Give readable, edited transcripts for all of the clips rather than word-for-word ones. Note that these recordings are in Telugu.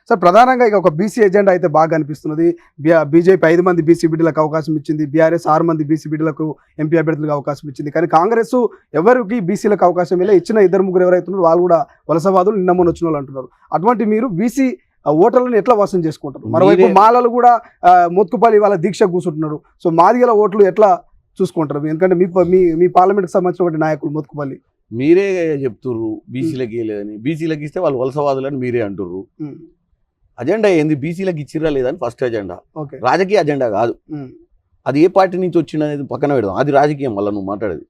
సార్ ప్రధానంగా ఇక ఒక బీసీ ఎజెండా అయితే బాగా అనిపిస్తున్నది. బీజేపీ 5 మంది బీసీ బిడ్డలకు అవకాశం ఇచ్చింది. బీఆర్ఎస్ 6 మంది బీసీ బిడ్డలకు ఎంపీ అభ్యర్థులకు అవకాశం ఇచ్చింది. కానీ కాంగ్రెస్ ఎవరికి బీసీలకు అవకాశం ఇలా ఇచ్చిన 2-3 ఎవరైతున్నారు వాళ్ళు కూడా వలసవాదులు నిన్న మొన్న వచ్చిన వాళ్ళు అంటున్నారు. అటువంటి మీరు బీసీ ఓటర్లను ఎట్లా వసం చేసుకుంటారు? మరోవైపు మాలలు కూడా మోత్కుపల్లి వాళ్ళ దీక్ష కూర్చుంటున్నారు. సో మాదిగల ఓట్లు ఎట్లా చూసుకుంటారు? ఎందుకంటే మీ పార్లమెంట్కి సంబంధించినటువంటి నాయకులు మోత్కుపల్లి మీరే చెప్తుర్రు బీసీలకి ఇవ్వలేదని. బీసీలకి ఇస్తే వాళ్ళు వలసవాదులని మీరే అంటుర్రు. అజెండా ఏంది? బీసీలకు ఇచ్చిరా లేదని ఫస్ట్ అజెండా. రాజకీయ అజెండా కాదు. అది ఏ పార్టీ నుంచి వచ్చింది అనేది పక్కన పెడదాం. అది రాజకీయం వల్ల నువ్వు మాట్లాడేది.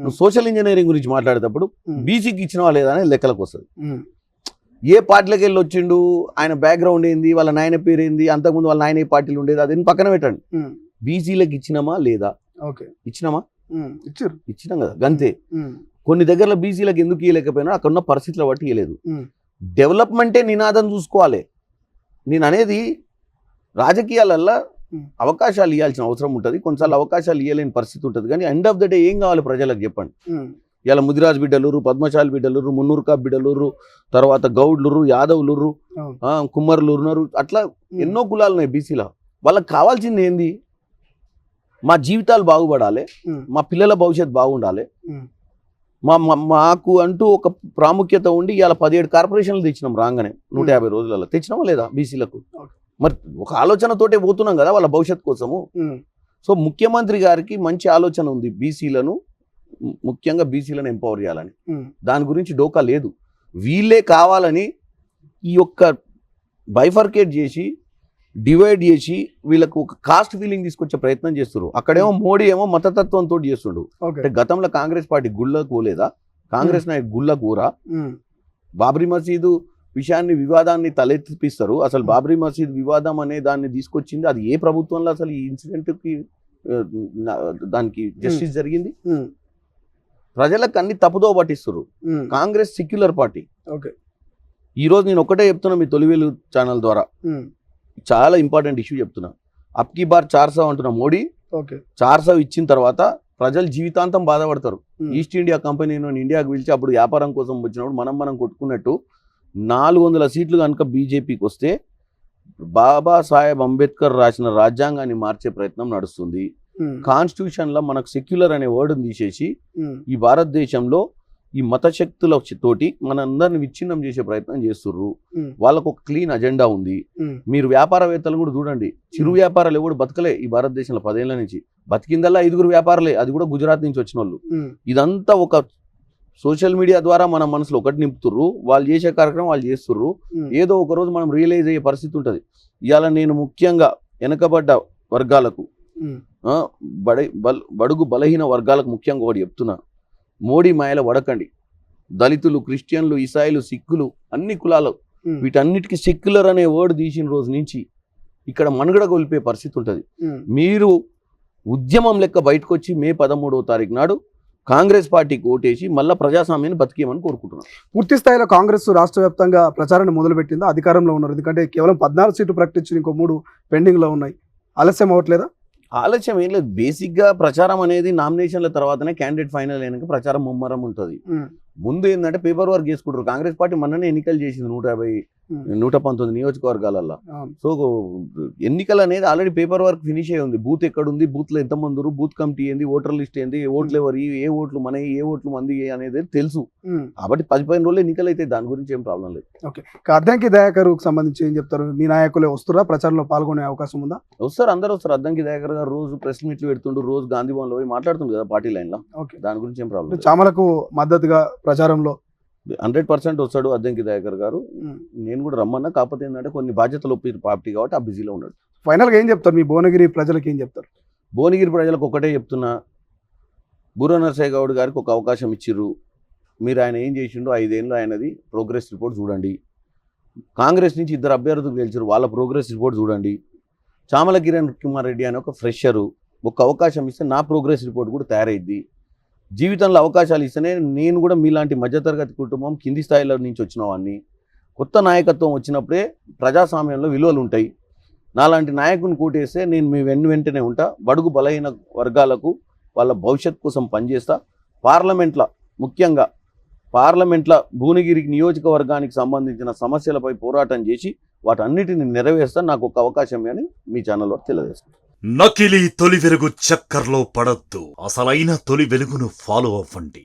నువ్వు సోషల్ ఇంజనీరింగ్ గురించి మాట్లాడేటప్పుడు బీసీకి ఇచ్చినవా లేదా అనేది లెక్కలకు వస్తుంది. ఏ పార్టీలకు వెళ్ళి వచ్చిండు, ఆయన బ్యాక్గ్రౌండ్ ఏంది, వాళ్ళ నాయన పేరు ఏంది, అంతకుముందు వాళ్ళ నాయన ఏ పార్టీలు ఉండేది, అది పక్కన పెట్టండి. బీసీలకు ఇచ్చినామా లేదా? ఇచ్చినామా? ఇచ్చినాం కదా, గంతే. కొన్ని దగ్గర బీసీలకు ఎందుకు ఇవ్వలేకపోయినా అక్కడ ఉన్న పరిస్థితుల బట్టి ఇవ్వలేదు. డెవలప్మెంటే నినాదం చూసుకోవాలి. నేను అనేది రాజకీయాలల్లో అవకాశాలు ఇవ్వాల్సిన అవసరం ఉంటుంది. కొన్నిసార్లు అవకాశాలు ఇవ్వలేని పరిస్థితి ఉంటుంది. కానీ ఎండ్ ఆఫ్ ద డే ఏం కావాలి ప్రజలకు చెప్పండి. ఇలా ముదిరాజ్ బిడ్డలూరు, పద్మశాలి బిడ్డలూరు, మున్నూరుకా బిడ్డలూరు, తర్వాత గౌడ్లురు, యాదవులురు, కుమ్మరులున్నారు, అట్లా ఎన్నో కులాలు ఉన్నాయి బీసీలో. వాళ్ళకి కావాల్సింది ఏంది? మా జీవితాలు బాగుపడాలి, మా పిల్లల భవిష్యత్తు బాగుండాలి, మాకు అంటూ ఒక ప్రాముఖ్యత ఉండి ఇలా 17 కార్పొరేషన్లు తెచ్చినాం రాగానే 150 రోజులలో. తెచ్చినామా లేదా బీసీలకు? మరి ఒక ఆలోచనతోటే పోతున్నాం కదా వాళ్ళ భవిష్యత్తు కోసము. సో ముఖ్యమంత్రి గారికి మంచి ఆలోచన ఉంది, బీసీలను ముఖ్యంగా బీసీలను ఎంపవర్ చేయాలని. దాని గురించి డోకా లేదు. వీళ్ళే కావాలని ఈ యొక్క బైఫర్కేట్ చేసి డివైడ్ చేసి వీళ్ళకు ఒక కాస్ట్ ఫీలింగ్ తీసుకొచ్చే ప్రయత్నం చేస్తున్నారు. అక్కడేమో మోడీ ఏమో మతతత్వంతో చేస్తుండు. అంటే గతంలో కాంగ్రెస్ పార్టీ గుళ్ళకు పోలేదా? కాంగ్రెస్ నాయకు గుళ్ళకు పోరా? బాబ్రీ మసీదు విషయాన్ని, వివాదాన్ని తలెత్తిపిస్తారు. అసలు బాబ్రీ మసీద్ వివాదం అనే దాన్ని తీసుకొచ్చింది అది ఏ ప్రభుత్వంలో అసలు ఈ ఇన్సిడెంట్కి దానికి జస్టిస్ జరిగింది? ప్రజలకు అన్ని తప్పుదో పట్టిస్తారు. Congress secular party. ఈరోజు నేను ఒకటే చెప్తున్నా మీ తొలివేలు ఛానల్ ద్వారా, చాలా ఇంపార్టెంట్ ఇష్యూ చెప్తున్నా. అప్కి బార్ 400 అంటున్నా మోడీ. 400 ఇచ్చిన తర్వాత ప్రజలు జీవితాంతం బాధపడతారు. ఈస్ట్ ఇండియా కంపెనీని ఇండియాకి పిలిచి అప్పుడు వ్యాపారం కోసం వచ్చినప్పుడు మనం కొట్టుకున్నట్టు 400 సీట్లు కనుక బీజేపీకి వస్తే బాబాసాహెబ్ అంబేద్కర్ రాసిన రాజ్యాంగాన్ని మార్చే ప్రయత్నం నడుస్తుంది. కాన్స్టిట్యూషన్ లో మనకు సెక్యులర్ అనే వర్డ్ని తీసేసి ఈ భారతదేశంలో ఈ మత శక్తుల తోటి మనందరిని విచ్ఛిన్నం చేసే ప్రయత్నం చేస్తుర్రు. వాళ్ళకు ఒక క్లీన్ అజెండా ఉంది. మీరు వ్యాపారవేత్తలు కూడా చూడండి, చిరు వ్యాపారాలు ఎవరు బతకలే ఈ భారతదేశంలో 10 ఏళ్ల నుంచి. బతికిందల్లా 5 వ్యాపారాలే, అది కూడా గుజరాత్ నుంచి వచ్చిన వాళ్ళు. ఇదంతా ఒక సోషల్ మీడియా ద్వారా మన మనసులో ఒకటి నింపుతుర్రు. వాళ్ళు చేసే కార్యక్రమం వాళ్ళు చేస్తుర్రు. ఏదో ఒక రోజు మనం రియలైజ్ అయ్యే పరిస్థితి ఉంటుంది. ఇవాళ నేను ముఖ్యంగా వెనకబడ్డ వర్గాలకు, బడుగు బలహీన వర్గాలకు ముఖ్యంగా ఒకటి చెప్తున్నా, మోడీ మాయల వడకండి. దళితులు, క్రిస్టియన్లు, ఇసాయిలు, సిక్కులు, అన్ని కులాలు, వీటన్నిటికీ సెక్యులర్ అనే వర్డ్ తీసిన రోజు నుంచి ఇక్కడ మనుగడ కోల్పోయే పరిస్థితి ఉంటుంది. మీరు ఉద్యమం లెక్క బయటకు వచ్చి మే 13వ తారీఖు నాడు కాంగ్రెస్ పార్టీకి ఓటేసి మళ్ళీ ప్రజాస్వామ్యాన్ని బతికేయమని కోరుకుంటున్నాను. పూర్తి స్థాయిలో కాంగ్రెస్ రాష్ట్ర వ్యాప్తంగా ప్రచారాన్ని మొదలుపెట్టిందో అధికారంలో ఉన్నారు. ఎందుకంటే కేవలం 14 సీట్లు ప్రకటించి ఇంకో 3 పెండింగ్లో ఉన్నాయి. ఆలస్యం అవ్వట్లేదా? ఆలస్యం ఏం లేదు. బేసిక్గా ప్రచారం అనేది నామినేషన్ల తర్వాతనే క్యాండిడేట్ ఫైనల్ అయినాక ప్రచారం ముమ్మరం ఉంటుంది. ముందు ఏంటంటే పేపర్ వర్క్ చేసుకుంటారు. కాంగ్రెస్ పార్టీ మొన్ననే ఎన్నికలు చేసింది 119 నియోజకవర్గాలలో. సో ఎన్నికలు అనేది ఆల్రెడీ పేపర్ వర్క్ ఫినిష్ అయ్యి ఉంది. బూత్ ఎక్కడుంది, బూత్లో ఎంతమంది, బూత్ కమిటీ ఏంది, ఓటర్ లిస్ట్ ఏంది, ఓట్లు ఎవరు, ఏ ఓట్లు మన, ఏ ఓట్లు మంది అనేది తెలుసు. కాబట్టి 15 రోజులు ఎన్నికలు అయితే దాని గురించి ఏం ప్రాబ్లం లేదు. ఓకే, అద్దంకి దయాకర్కు సంబంధించి ఏం చెప్తారు? మీ నాయకులే వస్తారా? ప్రచారంలో పాల్గొనే అవకాశం ఉందా? వస్తారు, అందరూ వస్తారు. అద్దంకి దయాకర్ గారు రోజు ప్రెస్ మీట్లు పెడుతుండ్రు, రోజు గాంధీ భవన్లో పోయి మాట్లాడుతుంది కదా పార్టీ లైన్లో. దాని గురించి ఏం ప్రాబ్లం. చామలకు మద్దతుగా ప్రచారంలో 100% వస్తాడు అద్దంకి దయాకర్ గారు. నేను కూడా రమ్మన్నా, కాకపోతే ఏంటంటే కొన్ని బాధ్యతలు ఒప్పిన పార్టీ కాబట్టి ఆ బిజీలో ఉన్నాడు. ఫైనల్గా ఏం చెప్తారు? మీ భువనగిరి ప్రజలకు ఏం చెప్తారు? భువనగిరి ప్రజలకు ఒకటే చెప్తున్నా, బూర నరసయ్య గౌడ్ గారికి ఒక అవకాశం ఇచ్చిర్రు. మీరు ఆయన ఏం చేసిండో 5 ఏళ్ళు ఆయనది ప్రోగ్రెస్ రిపోర్ట్ చూడండి. కాంగ్రెస్ నుంచి 2 అభ్యర్థులు గెలిచారు, వాళ్ళ ప్రోగ్రెస్ రిపోర్ట్ చూడండి. చామల కిరణ్ కుమార్ రెడ్డి అనే ఒక ఫ్రెషరు, ఒక అవకాశం ఇస్తే నా ప్రోగ్రెస్ రిపోర్ట్ కూడా తయారైద్ది. జీవితంలో అవకాశాలు ఇస్తేనే నేను కూడా మీలాంటి మధ్యతరగతి కుటుంబం, కింది స్థాయిలో నుంచి వచ్చిన వాడిని. కొత్త నాయకత్వం వచ్చినప్పుడే ప్రజాస్వామ్యంలో విలువలు ఉంటాయి. నాలాంటి నాయకుని కూటేస్తే నేను మీ వెంటనే ఉంటా. బడుగు బలహీన వర్గాలకు వాళ్ళ భవిష్యత్తు కోసం పనిచేస్తా. ముఖ్యంగా పార్లమెంట్లో భువనగిరి నియోజకవర్గానికి సంబంధించిన సమస్యలపై పోరాటం చేసి వాటన్నిటిని నెరవేరుస్తాను, నాకు ఒక అవకాశం అని మీ ఛానల్లో తెలియజేస్తాను. నకిలీ తొలి వెలుగు చక్కర్లో పడొద్దు. అసలైన తొలి వెలుగును ఫాలో అవ్వండి.